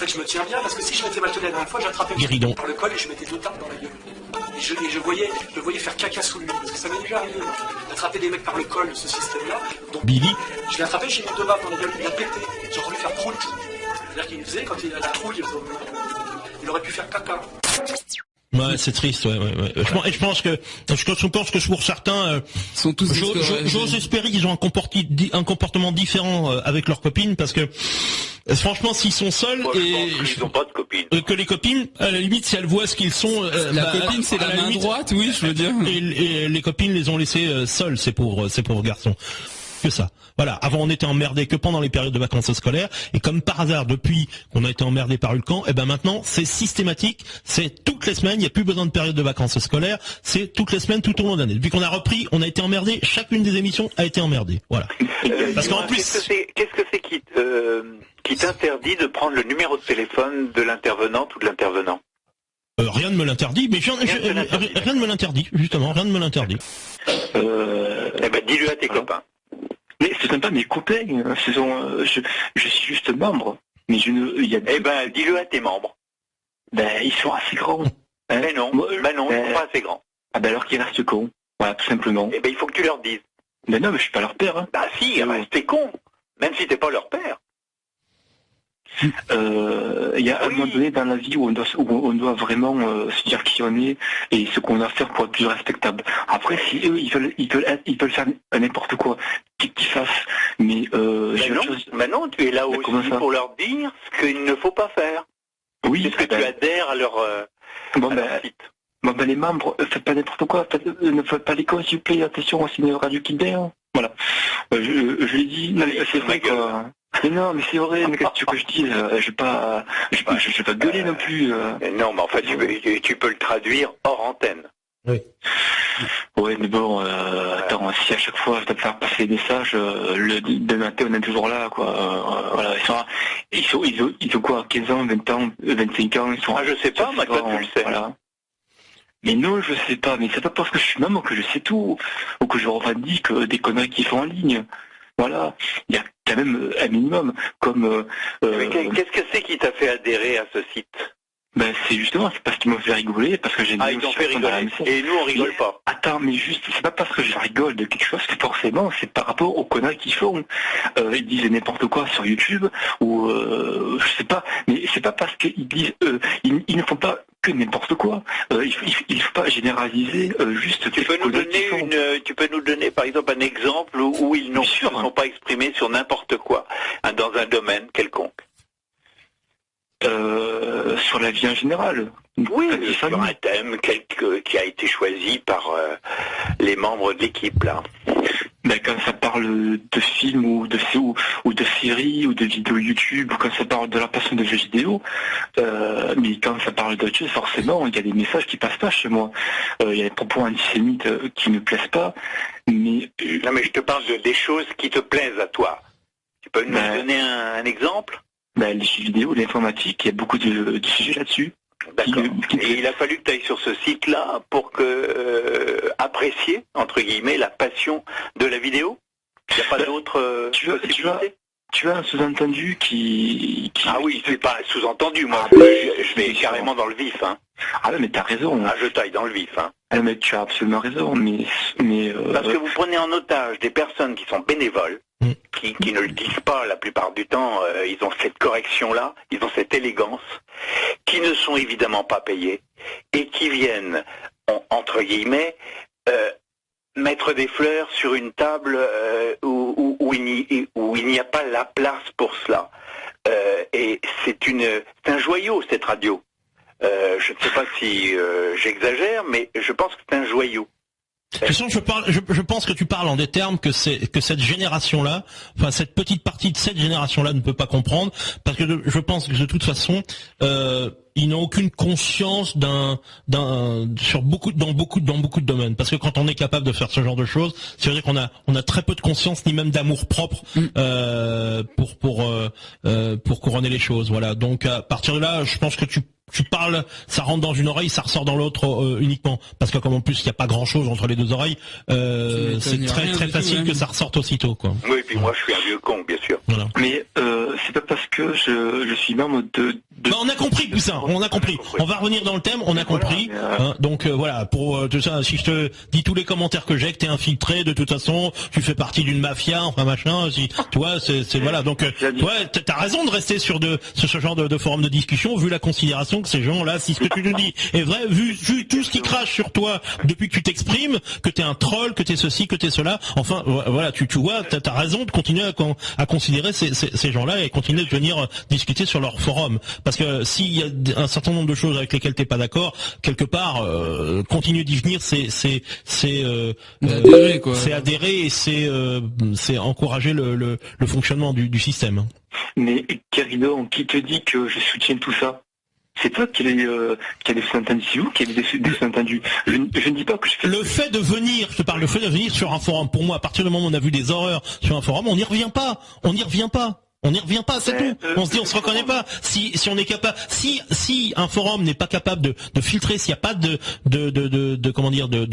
fait, je me tiens bien parce que si je m'étais mal tenu la dernière fois, j'attrapais par le col et je mettais 2 tapes dans la gueule. Et je voyais faire caca sous lui, parce que ça m'est déjà arrivé d'attraper des mecs par le col, ce système-là. Donc, Billy, je l'ai attrapé, j'ai mis 2 baffes dans la gueule, il a pété. J'ai entendu faire prout. C'est-à-dire qu'il faisait, quand il a la trouille, il aurait pu faire caca. ouais, c'est triste, ouais. Je pense que pour certains, sont tous j'ose espérer qu'ils ont un comportement différent avec leurs copines, parce que franchement, s'ils sont seuls ils n'ont pas de copines. Que les copines, à la limite, si elles voient ce qu'ils sont, la copine, c'est la main droite, oui, je veux dire. Et les copines les ont laissés seuls, ces pauvres garçons. Que ça. Voilà. Avant, on était emmerdés que pendant les périodes de vacances scolaires. Et comme par hasard, depuis qu'on a été emmerdés par Ulcan, et ben maintenant, c'est systématique. C'est toutes les semaines. Il n'y a plus besoin de période de vacances scolaires. C'est toutes les semaines, tout au long de l'année. Depuis qu'on a repris, on a été emmerdés. Chacune des émissions a été emmerdée. Voilà. Parce qu'en plus, qu'est-ce que c'est qui t'interdit de prendre le numéro de téléphone de l'intervenante ou de l'intervenant? Rien ne me l'interdit, mais rien ne me l'interdit, justement, rien ne me l'interdit. Eh ben, dis-le à tes copains. Mais ce sont pas mes copains, je suis juste membre. Mais Eh ben, dis-le à tes membres. Ben, ils sont assez grands. Hein. Mais non, ils sont pas assez grands. Ah ben alors qu'ils restent cons. Voilà, tout simplement. Eh ben, il faut que tu leur dises. Ben non, mais je suis pas leur père. Hein. Bah si, restez con. Même si t'es pas leur père. Il y a un moment donné dans la vie où on doit vraiment se dire qui on est et ce qu'on a à faire pour être plus respectable. Après, si eux ils veulent faire n'importe quoi, qu'ils fassent. Mais non, tu es là aussi pour leur dire ce qu'il ne faut pas faire. Oui. Est-ce que tu adhères à leur site? Bon ben les membres, faites pas n'importe quoi, ne faites pas les cons s'il vous plaît, attention, c'est une radio qui dort. Voilà. Je l'ai dit, c'est vrai quoi. Mais non, mais c'est vrai, mais qu'est-ce que tu veux que je dise? Je vais pas gueuler non plus. Non, mais en fait, tu peux le traduire hors antenne. Oui. Ouais, mais bon, attends, si à chaque fois je dois te faire passer des messages, le matin on est toujours là, quoi. Voilà, ils ont quoi, 15 ans, 20 ans, 25 ans, ils sont. Ah, je sais pas, mais toi tu le sais. Voilà. Mais non, je sais pas, mais c'est pas parce que je suis membre que je sais tout, ou que je revendique des conneries qu'ils font en ligne. Voilà, il y a quand même un minimum, comme... Mais qu'est-ce que c'est qui t'a fait adhérer à ce site? Ben c'est parce qu'ils m'ont fait rigoler, parce que j'ai ils t'ont fait rigoler, et nous on rigole pas. Attends, mais juste, c'est pas parce que je rigole de quelque chose, c'est forcément, c'est par rapport aux connards qu'ils font. Ils disent n'importe quoi sur YouTube, ou je sais pas, mais c'est pas parce qu'ils disent, ils ne font pas que n'importe quoi. Il faut pas généraliser juste. Tu peux nous donner par exemple un exemple où ils ne sont pas exprimés sur n'importe quoi, dans un domaine quelconque. Sur la vie en général. Oui, sur un thème qui a été choisi par les membres de l'équipe là. Ben, quand ça parle de films ou de séries ou de vidéos YouTube, ou quand ça parle de la passion de jeux vidéo, mais quand ça parle d'autre chose, forcément, il y a des messages qui passent pas chez moi. Il y a des propos antisémites qui ne plaisent pas, mais... Non, mais je te parle des choses qui te plaisent à toi. Tu peux nous donner un exemple? Ben, les jeux vidéo, l'informatique, il y a beaucoup de sujets là-dessus. D'accord. Et il a fallu que tu ailles sur ce site-là pour apprécier, entre guillemets, la passion de la vidéo? Il n'y a pas d'autre possibilité? Tu as un sous-entendu qui... Ah oui, c'est pas un sous-entendu, moi. Je vais carrément dans le vif, hein. Ah mais t'as raison. Ah, je taille dans le vif, hein. Ah mais tu as absolument raison, mais Parce que vous prenez en otage des personnes qui sont bénévoles, qui ne le disent pas la plupart du temps, ils ont cette correction-là, ils ont cette élégance, qui ne sont évidemment pas payés, et qui viennent, entre guillemets, mettre des fleurs sur une table où il n'y a pas la place pour cela. Et c'est un joyau, cette radio. Je ne sais pas si j'exagère, mais je pense que c'est un joyau. Je pense que tu parles en des termes que cette génération-là, enfin cette petite partie de cette génération-là ne peut pas comprendre, parce que je pense que de toute façon, ils n'ont aucune conscience dans beaucoup de domaines. Parce que quand on est capable de faire ce genre de choses, c'est vrai qu'on a très peu de conscience, ni même d'amour propre pour couronner les choses. Voilà. Donc à partir de là, je pense que tu parles, ça rentre dans une oreille, ça ressort dans l'autre uniquement. Parce que comme en plus il n'y a pas grand chose entre les deux oreilles, c'est très facile que ça ressorte aussitôt, quoi. Oui, et puis moi je suis un vieux con, bien sûr. Voilà. Mais c'est pas parce que je suis membre on a compris, Poussin, on a compris. On va revenir dans le thème, on a compris. Donc voilà, pour tout ça, si je te dis tous les commentaires que j'ai, que t'es infiltré, de toute façon, tu fais partie d'une mafia, enfin machin, si, tu vois, c'est voilà. Donc, ouais, t'as raison de rester sur ce genre de forum de discussion, vu la considération que ces gens-là, si ce que tu nous dis est vrai, vu tout ce qui crache sur toi depuis que tu t'exprimes, que t'es un troll, que t'es ceci, que t'es cela. Enfin, voilà, tu vois, t'as raison de continuer à considérer ces gens-là et continuer de venir discuter sur leur forum. Parce que s'il y a un certain nombre de choses avec lesquelles t'es pas d'accord, quelque part, continuer d'y venir, c'est adhérer et c'est encourager le fonctionnement du système. Mais Guéridon, qui te dit que je soutiens tout ça? C'est toi qui a des sous-entendus, c'est vous qui avez des sous-entendus. Je ne dis pas que je fais... Le fait de venir, je te parle, le fait de venir sur un forum, pour moi, à partir du moment où on a vu des horreurs sur un forum, on n'y revient pas, c'est tout. On se dit, on se reconnaît pas. Si on est capable, si un forum n'est pas capable de filtrer, s'il n'y a pas de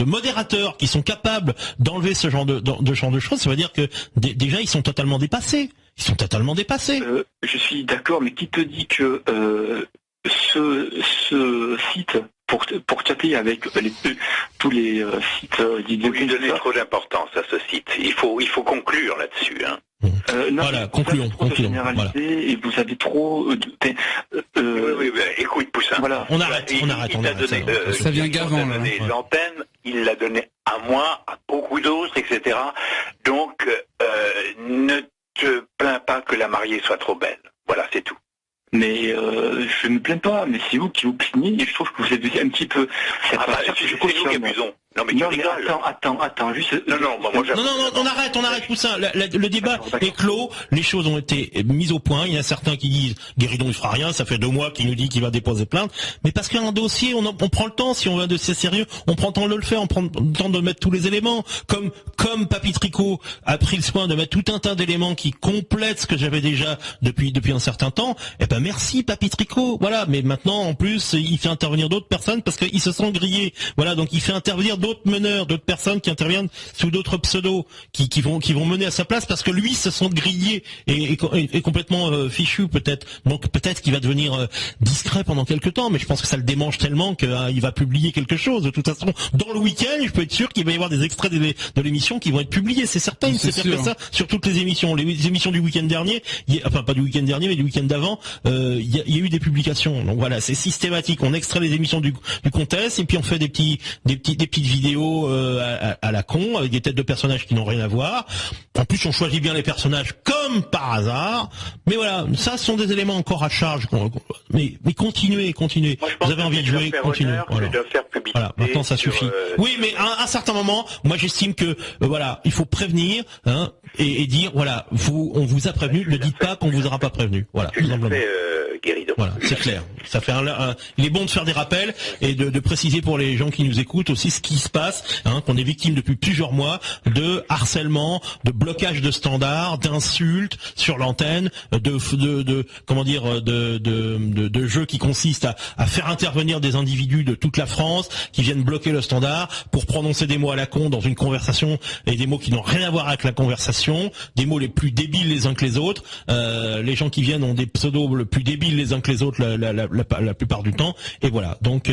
modérateurs qui sont capables d'enlever ce genre de choses, ça veut dire que déjà ils sont totalement dépassés. Je suis d'accord, mais qui te dit que ce site pour chatter avec tous les sites vous lui donnez trop d'importance à ce site. Il faut conclure là-dessus. Hein. Voilà, concluons. Voilà. Et vous avez trop... Oui, écoute, Poussin. Voilà. On arrête. Ça vient Gavant, là. L'antenne, il l'a donné à moi, à beaucoup d'autres, etc. Donc, ne te plains pas que la mariée soit trop belle. Voilà, c'est tout. Mais je ne me plains pas, mais c'est vous qui vous plaignez et je trouve que vous avez un petit peu... C'est nous qui abusons. Non mais attends, juste... Non, on arrête, Poussin. Le débat est clos, les choses ont été mises au point. Il y a certains qui disent, Guéridon il fera rien, ça fait 2 mois qu'il nous dit qu'il va déposer plainte. Mais parce qu'un dossier, on prend le temps, si on veut un dossier sérieux, on prend le temps de le faire, on prend le temps de mettre tous les éléments. Comme Papy Tricot a pris le soin de mettre tout un tas d'éléments qui complètent ce que j'avais déjà depuis un certain temps, eh ben merci Papy Tricot. Voilà, mais maintenant en plus, il fait intervenir d'autres personnes parce qu'ils se sont grillés. Voilà, donc il fait intervenir d'autres meneurs, d'autres personnes qui interviennent sous d'autres pseudos, qui vont mener à sa place parce que lui se sent grillé et complètement fichu peut-être. Donc peut-être qu'il va devenir discret pendant quelques temps, mais je pense que ça le démange tellement qu'il va publier quelque chose. De toute façon, dans le week-end, je peux être sûr qu'il va y avoir des extraits de l'émission qui vont être publiés. C'est certain, il sait faire que ça sur toutes les émissions. Les émissions du week-end dernier, enfin pas du week-end dernier, mais du week-end d'avant, il y a eu des publications. Donc voilà, c'est systématique. On extrait les émissions du contest et puis on fait des petites vidéos à la con avec des têtes de personnages qui n'ont rien à voir. En plus, on choisit bien les personnages comme par hasard. Mais voilà, ça ce sont des éléments encore à charge. Mais continuez. Vous avez envie de jouer, continuez. Voilà, maintenant ça suffit. Oui, mais à un certain moment, moi j'estime que voilà, il faut prévenir et dire voilà, on vous a prévenu. Ne dites pas qu'on vous aura pas prévenu. Voilà, tout simplement. Guéridon. Voilà, c'est clair. Ça fait il est bon de faire des rappels et de préciser pour les gens qui nous écoutent aussi ce qui se passe, qu'on est victime depuis plusieurs mois de harcèlement, de blocage de standards, d'insultes sur l'antenne, de jeux qui consistent à faire intervenir des individus de toute la France qui viennent bloquer le standard pour prononcer des mots à la con dans une conversation et des mots qui n'ont rien à voir avec la conversation, des mots les plus débiles les uns que les autres. Les gens qui viennent ont des pseudos le plus débiles les uns que les autres la plupart du temps. Et voilà. Donc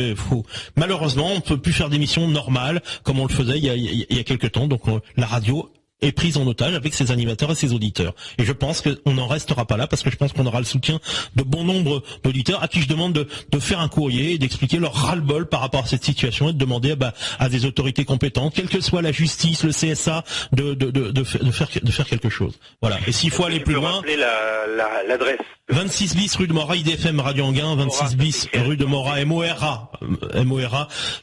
malheureusement, on ne peut plus faire d'émissions normales comme on le faisait il y a quelques temps. Donc la radio est prise en otage avec ses animateurs et ses auditeurs. Et je pense qu'on n'en restera pas là parce que je pense qu'on aura le soutien de bon nombre d'auditeurs à qui je demande de faire un courrier et d'expliquer leur ras-le-bol par rapport à cette situation et de demander à des autorités compétentes, quelle que soit la justice, le CSA, de faire quelque chose. Voilà. Et s'il faut aller plus loin... l'adresse. 26 bis rue de Morat, IDFM Radio Anguin, 26 bis rue de Morat, MORA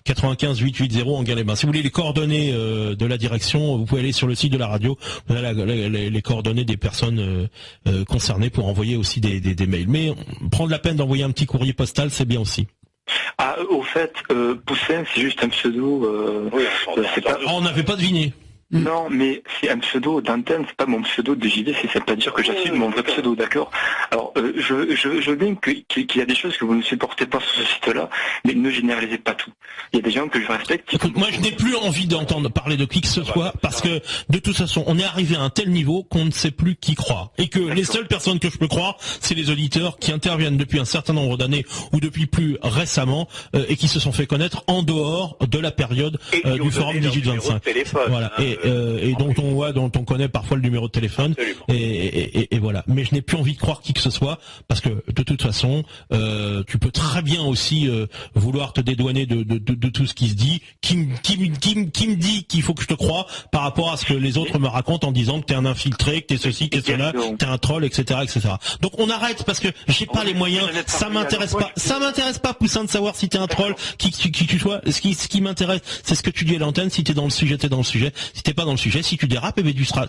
95 880 Anguin-les-Bains. Si vous voulez les coordonnées de la direction, vous pouvez aller sur le site de la radio, vous avez les coordonnées des personnes concernées pour envoyer aussi des mails. Mais prendre la peine d'envoyer un petit courrier postal, c'est bien aussi. Ah, au fait, Poussin, c'est juste un pseudo. On n'avait pas deviné. Non, mais c'est un pseudo d'antenne, c'est pas mon pseudo de JDC, ça veut pas dire que j'assume mon vrai pseudo, d'accord? Alors, je veux bien qu'il y a des choses que vous ne supportez pas sur ce site-là, mais ne généralisez pas tout. Il y a des gens que je respecte. Écoute, moi je n'ai plus envie d'entendre parler de qui que ce soit, parce que de toute façon, on est arrivé à un tel niveau qu'on ne sait plus qui croire. Et que les seules personnes que je peux croire, c'est les auditeurs qui interviennent depuis un certain nombre d'années, ou depuis plus récemment, et qui se sont fait connaître en dehors de la période du forum 1825. Voilà. Et dont on connaît parfois le numéro de téléphone, et voilà. Mais je n'ai plus envie de croire qui que ce soit, parce que de toute façon, tu peux très bien aussi vouloir te dédouaner de tout ce qui se dit, qui me dit qu'il faut que je te croie par rapport à ce que les autres me racontent en disant que t'es un infiltré, que t'es ceci, que t'es cela, que t'es un troll, etc., etc. Donc on arrête, parce que j'ai pas les moyens, ça m'intéresse pas, Poussin, de savoir si t'es un troll, qui tu sois. Ce qui m'intéresse, c'est ce que tu dis à l'antenne. Si t'es dans le sujet, t'es dans le sujet. Si t'es pas dans le sujet, si tu dérapes,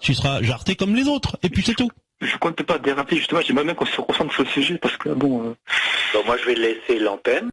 tu seras jarté comme les autres. Et puis c'est tout. Je compte pas déraper, justement, j'aimerais bien qu'on se concentre sur le sujet, parce que bon... Donc moi je vais laisser l'antenne.